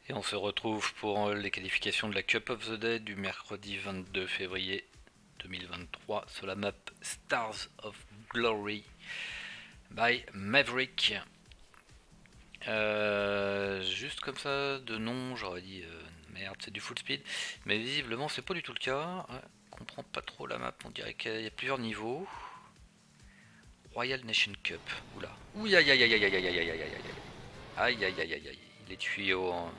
Et on se retrouve pour les qualifications de la Cup of the Day du mercredi 22 février 2023 sur la map Stars of Glory by Maverick. Juste comme ça, de nom, j'aurais dit merde, c'est du full speed, mais visiblement c'est pas du tout le cas. Ouais, on comprend pas trop la map, on dirait qu'il y a plusieurs niveaux. Royal Nation Cup, oula. Ouh aïe aïe aïe aïe aïe aïe aïe aïe aïe aïe aïe aïe aïe aïe, les tuyaux en...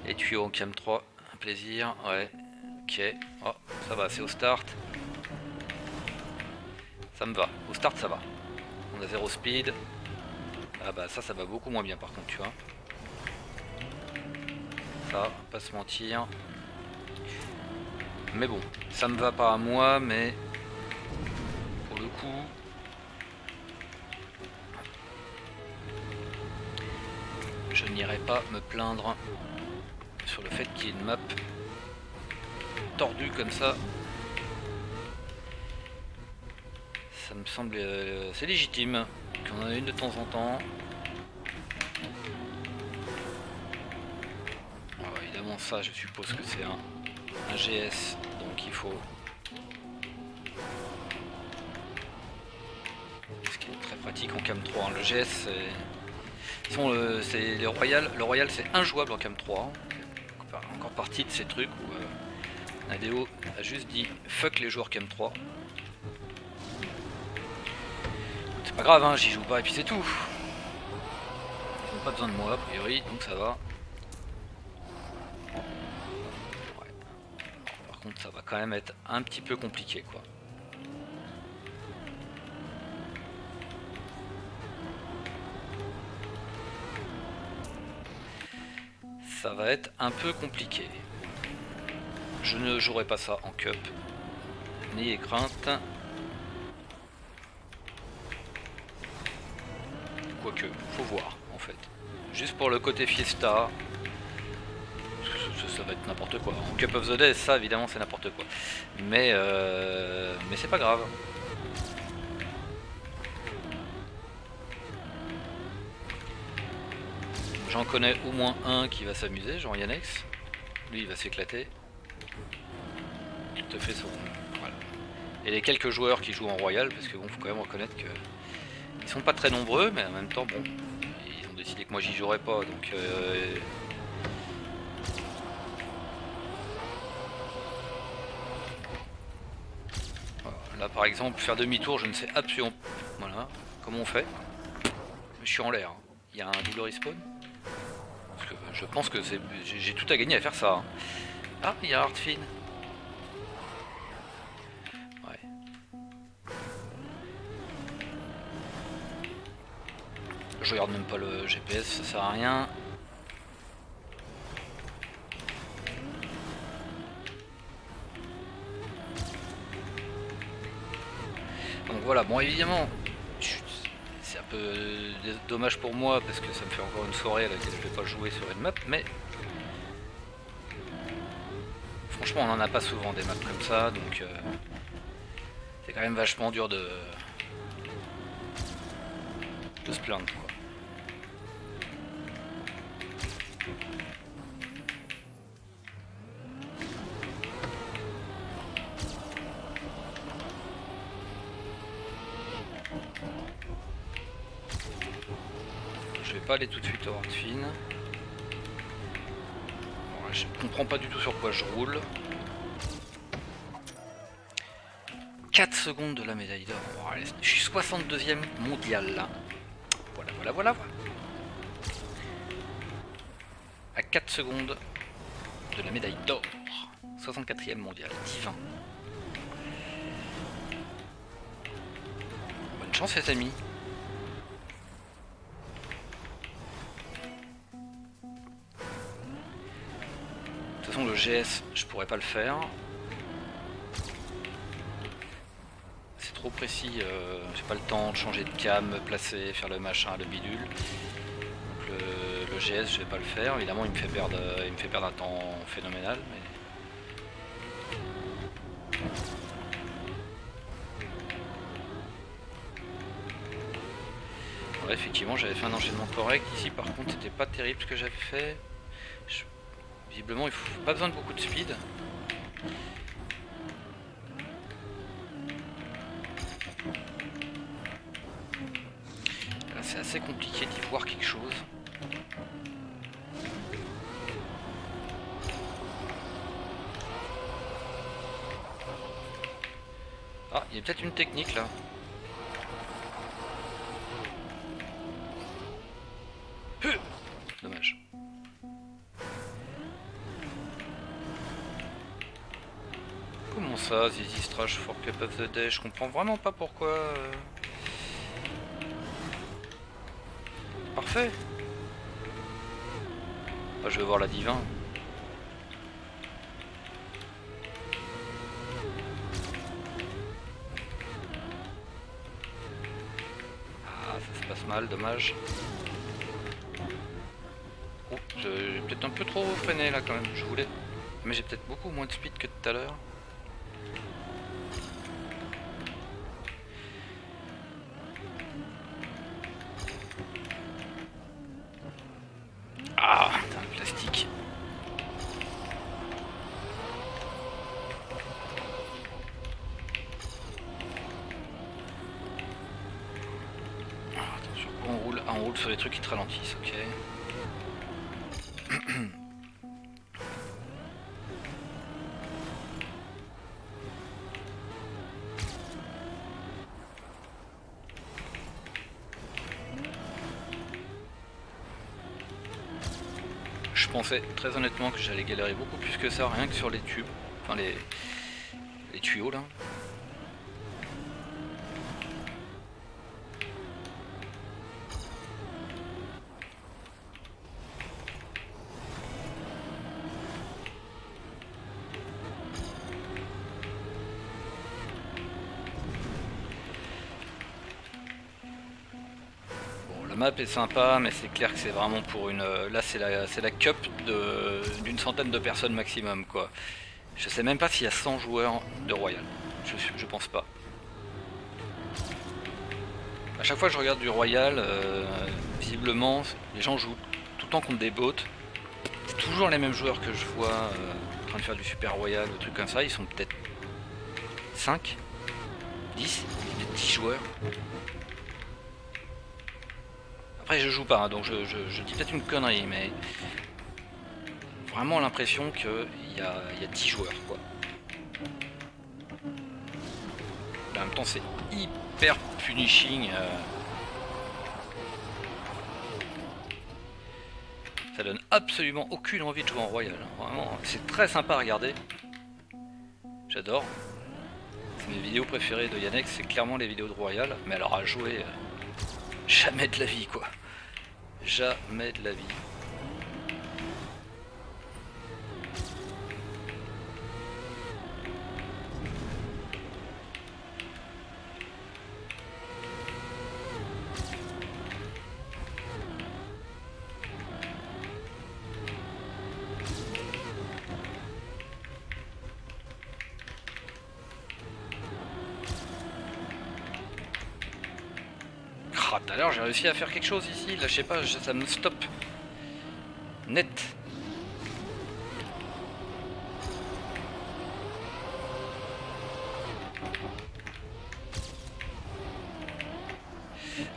Les tuyaux en cam 3, un plaisir, ouais. Ok, oh, ça va, c'est au start. Ça me va, au start ça va. On a 0 speed. Ah bah ça va beaucoup moins bien par contre, tu vois. Ça, pas se mentir. Mais bon, ça me va pas à moi, mais pour le coup, je n'irai pas me plaindre sur le fait qu'il y ait une map tordue comme ça. Ça me semble c'est légitime qu'on en ait une de temps en temps. Alors évidemment ça je suppose que c'est un GS, donc il faut... Ce qui est très pratique en cam 3, le GS c'est le Royal c'est injouable en cam 3. Encore partie de ces trucs où Nadeo a juste dit fuck les joueurs cam 3. C'est pas grave, hein, j'y joue pas et puis c'est tout. Ils n'ont pas besoin de moi a priori, donc ça va. Ouais. Par contre ça va quand même être un petit peu compliqué quoi. Ça va être un peu compliqué. Je ne jouerai pas ça en cup. N'ayez crainte. Quoique, faut voir en fait. Juste pour le côté fiesta, ça va être n'importe quoi. En Cup of the Day, ça évidemment c'est n'importe quoi. Mais c'est pas grave. J'en connais au moins un qui va s'amuser, genre Yannex. Lui il va s'éclater. Il te fait son... Voilà. Et les quelques joueurs qui jouent en Royal, parce que bon, faut quand même reconnaître que ils sont pas très nombreux, mais en même temps, bon, ils ont décidé que moi j'y jouerais pas, donc voilà. Là par exemple, faire demi-tour, je ne sais absolument... Voilà, comment on fait. Je suis en l'air. Il y a un double respawn. Parce que je pense que j'ai tout à gagner à faire ça. Hein. Ah, il y a Hardfin. Ouais. Je regarde même pas le GPS, ça sert à rien. Donc voilà, bon évidemment, c'est un peu dommage pour moi parce que ça me fait encore une soirée à laquelle je vais pas jouer sur une map, mais franchement on en a pas souvent des maps comme ça, donc c'est quand même vachement dur de se plaindre quoi. Je vais pas aller tout de suite au Hardfin. Bon, je comprends pas du tout sur quoi je roule. 4 secondes de la médaille d'or. Bon, je suis 62e mondial là. Voilà. À 4 secondes de la médaille d'or. 64e mondial, divin. Bonne chance les amis. De toute façon le GS je pourrais pas le faire. C'est trop précis, j'ai pas le temps de changer de cam, me placer, faire le machin, le bidule. Donc le GS je vais pas le faire, évidemment il me fait perdre un temps phénoménal. Mais... Bref, effectivement j'avais fait un enchaînement correct. Ici par contre c'était pas terrible ce que j'avais fait. Visiblement il faut pas besoin de beaucoup de speed. Là c'est assez compliqué d'y voir quelque chose. Ah, il y a peut-être une technique là. Dommage. Comment ça, Zizi Strash for Cup of the Day? Je comprends vraiment pas pourquoi. Parfait. Ah, je vais voir la divin. Ah, ça se passe mal, dommage. Oh, j'ai peut-être un peu trop freiné là quand même, je voulais. Mais j'ai peut-être beaucoup moins de speed que tout à l'heure. Ah, putain, le plastique. Ah, attention, on roule. Ah, on roule sur les trucs qui te ralentissent, ok. Je pensais très honnêtement que j'allais galérer beaucoup plus que ça, rien que sur les tubes, enfin les tuyaux là. La map est sympa, mais c'est clair que c'est vraiment pour une... Là, c'est la cup d'une centaine de personnes maximum, quoi. Je sais même pas s'il y a 100 joueurs de Royal. Je pense pas. À chaque fois que je regarde du Royal, visiblement, les gens jouent tout le temps contre des bots. C'est toujours les mêmes joueurs que je vois en train de faire du Super Royal, ou trucs comme ça. Ils sont peut-être 5, 10, peut-être 10 joueurs. Après je joue pas, hein, donc je dis peut-être une connerie, mais vraiment l'impression qu'il y a 10 joueurs, quoi. En même temps c'est hyper punishing. Ça donne absolument aucune envie de jouer en Royal. Vraiment, c'est très sympa à regarder. J'adore. C'est mes vidéos préférées de Yannex, c'est clairement les vidéos de Royal. Mais alors à jouer, jamais de la vie, quoi. Jamais de la vie. Ah, tout à l'heure j'ai réussi à faire quelque chose ici, là je sais pas, ça me stoppe. Net.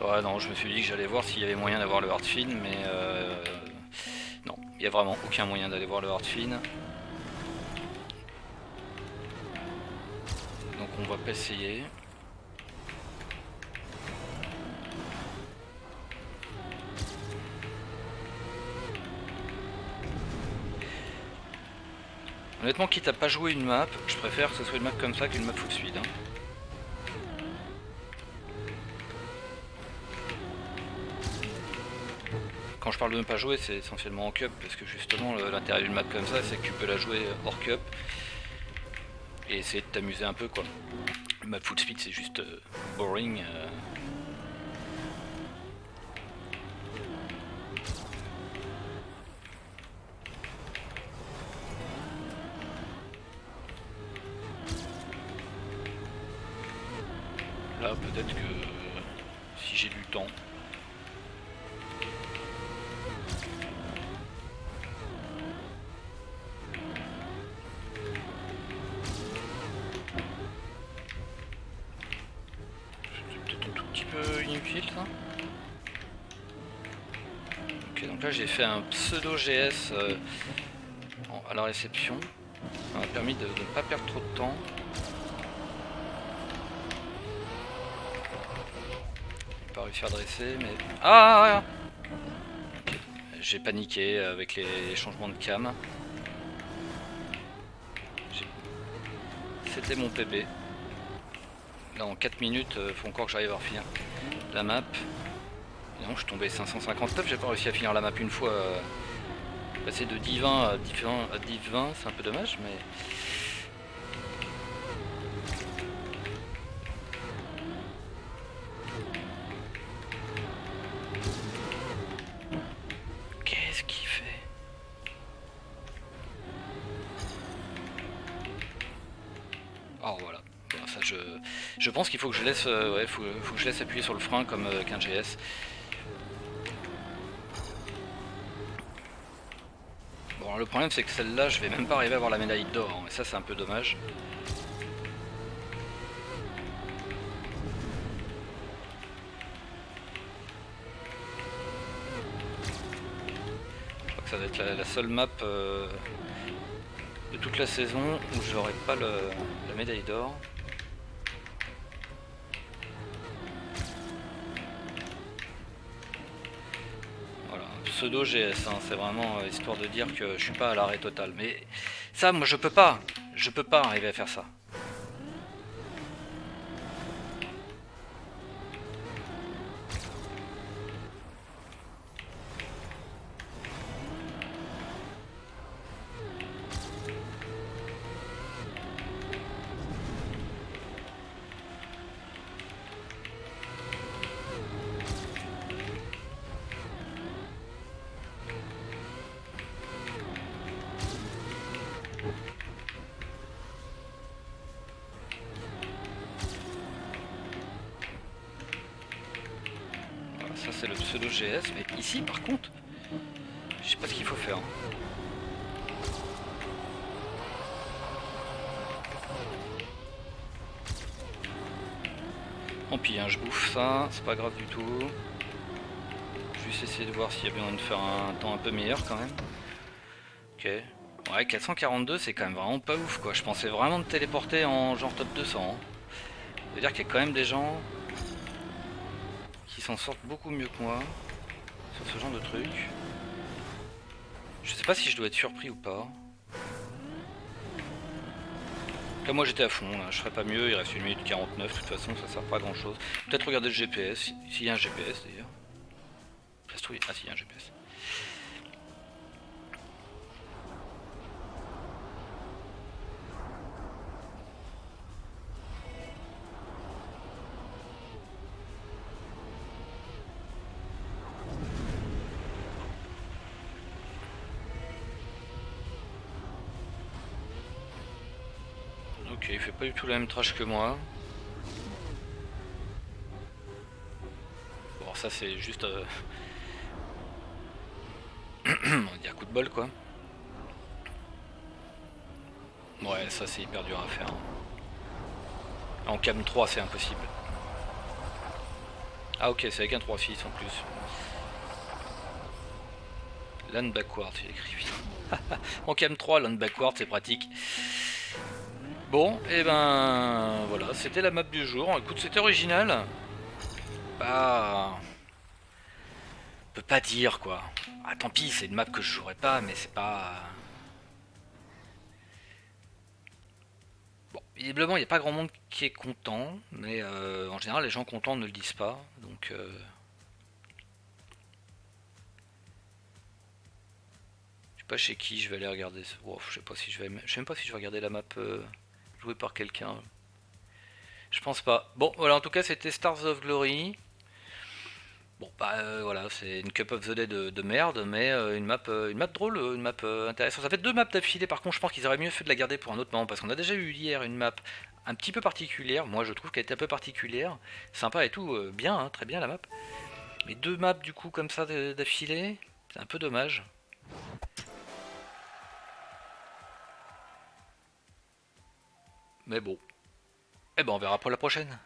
Ouais non, je me suis dit que j'allais voir s'il y avait moyen d'avoir le hard fin, mais non, il n'y a vraiment aucun moyen d'aller voir le hard fin. Donc on va pas essayer. Honnêtement, quitte à pas jouer une map, je préfère que ce soit une map comme ça qu'une map full speed. Hein. Quand je parle de ne pas jouer, c'est essentiellement en cup, parce que justement l'intérêt d'une map comme ça, c'est que tu peux la jouer hors cup et essayer de t'amuser un peu, quoi. Une map full speed, c'est juste boring. Là, peut-être que si j'ai du temps, Donc là j'ai fait un pseudo GS à la réception. Ça m'a permis de ne pas perdre trop de temps. J'ai pas réussi à dresser mais... Ah, okay. J'ai paniqué avec les changements de cam. C'était mon PB. Là en 4 minutes, faut encore que j'arrive à refinir la map. Et non, je suis tombé 559, j'ai pas réussi à finir la map une fois. Passer de 10-20 à 10-20, c'est un peu dommage, mais... Qu'est-ce qu'il fait? Oh voilà. Bon, ça, je pense qu'il faut que je laisse, ouais, faut que je laisse appuyer sur le frein comme qu'un GS. Bon, alors, le problème c'est que celle-là, je vais même pas arriver à avoir la médaille d'or, et ça c'est un peu dommage. Je crois que ça va être la seule map de toute la saison où j'aurai pas la médaille d'or. Pseudo GS, hein, c'est vraiment histoire de dire que je suis pas à l'arrêt total. Mais ça, moi je peux pas arriver à faire ça. Ça c'est le pseudo GS, mais ici par contre, je sais pas ce qu'il faut faire. Tant pis, hein, je bouffe ça, c'est pas grave du tout. Je vais juste essayer de voir s'il y a besoin de faire un temps un peu meilleur quand même. Ok. Ouais, 442 c'est quand même vraiment pas ouf quoi. Je pensais vraiment me téléporter en genre top 200. Hein. Ça veut dire qu'il y a quand même des gens qui s'en sortent beaucoup mieux que moi sur ce genre de truc. Je sais pas si je dois être surpris ou pas. Là moi j'étais à fond, là. Je ferais pas mieux, il reste 1 minute 49, de toute façon ça sert pas à grand chose. Peut-être regarder le GPS, s'il y a un GPS d'ailleurs. Ah si, il y a un GPS. Ok, il fait pas du tout la même trash que moi. Bon, ça c'est juste... on va dire coup de bol quoi. Ouais, ça c'est hyper dur à faire. En cam 3 c'est impossible. Ah ok, c'est avec un 3-6 en plus. Land backward, j'ai écrit. En cam 3, land backward c'est pratique. Bon, et ben voilà, c'était la map du jour. Écoute, c'était original. Bah... On peut pas dire quoi. Ah tant pis, c'est une map que je jouerai pas, mais c'est pas... Bon, visiblement il n'y a pas grand monde qui est content, mais en général les gens contents ne le disent pas, donc... Je sais pas chez qui je vais aller regarder. Oh, je sais pas si je vais... Je sais même pas si je vais regarder la map jouée par quelqu'un. Je pense pas. Bon, voilà, en tout cas c'était Stars of Glory. Bon, bah voilà, c'est une Cup of the Day de merde, mais une map drôle, une map intéressante. Ça fait 2 maps d'affilée, par contre, je pense qu'ils auraient mieux fait de la garder pour un autre moment, parce qu'on a déjà eu hier une map un petit peu particulière. Moi, je trouve qu'elle était un peu particulière, sympa et tout, bien, hein, très bien la map. Mais 2 maps du coup comme ça d'affilée, c'est un peu dommage. Mais bon, eh ben on verra pour la prochaine.